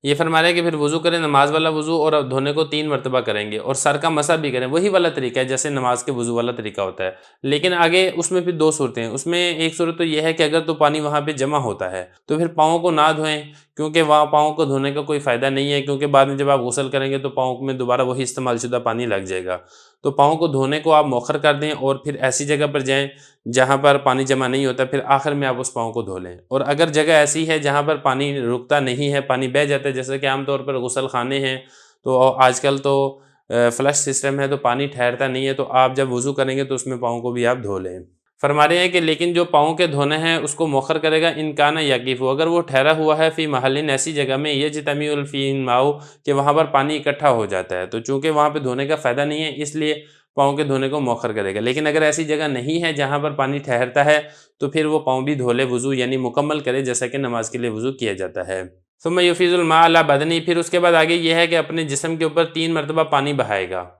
یہ فرما رہے ہیں کہ پھر وضو کریں، نماز والا وضو، اور دھونے کو 3 مرتبہ کریں گے، اور سر کا مسح بھی کریں، وہی والا طریقہ ہے جیسے نماز کے وضو والا طریقہ ہوتا ہے۔ لیکن آگے اس میں پھر 2 صورتیں ہیں، اس میں ایک صورت تو یہ ہے کہ اگر تو پانی وہاں پہ جمع ہوتا ہے تو پھر پاؤں کو نہ دھوئیں، کیونکہ وہاں پاؤں کو دھونے کا کوئی فائدہ نہیں ہے، کیونکہ بعد میں جب آپ غسل کریں گے تو پاؤں میں دوبارہ وہی استعمال شدہ پانی لگ جائے گا۔ تو پاؤں کو دھونے کو آپ مؤخر کر دیں، اور پھر ایسی جگہ پر جائیں جہاں پر پانی جمع نہیں ہوتا، پھر آخر میں آپ اس پاؤں کو دھو لیں۔ اور اگر جگہ ایسی ہے جہاں پر پانی رکتا نہیں ہے، پانی بہہ جاتا ہے، جیسے کہ عام طور پر غسل خانے ہیں، تو آج کل تو فلش سسٹم ہے تو پانی ٹھہرتا نہیں ہے، تو آپ جب وضو کریں گے تو اس میں پاؤں کو بھی آپ دھو لیں۔ فرما رہے ہیں کہ لیکن جو پاؤں کے دھونے ہیں اس کو مؤخر کرے گا ان کان یقف، اگر وہ ٹھہرا ہوا ہے فی محلن، ایسی جگہ میں یجتمع فیہ الماء، کہ وہاں پر پانی اکٹھا ہو جاتا ہے، تو چونکہ وہاں پہ دھونے کا فائدہ نہیں ہے اس لیے پاؤں کے دھونے کو مؤخر کرے گا۔ لیکن اگر ایسی جگہ نہیں ہے جہاں پر پانی ٹھہرتا ہے تو پھر وہ پاؤں بھی دھو لے، وضو یعنی مکمل کرے جیسا کہ نماز کے لیے وضو کیا جاتا ہے۔ ثم یفیض الماء علی بدنی، پھر اس کے بعد آگے یہ ہے کہ اپنے جسم کے اوپر 3 مرتبہ پانی بہائے گا۔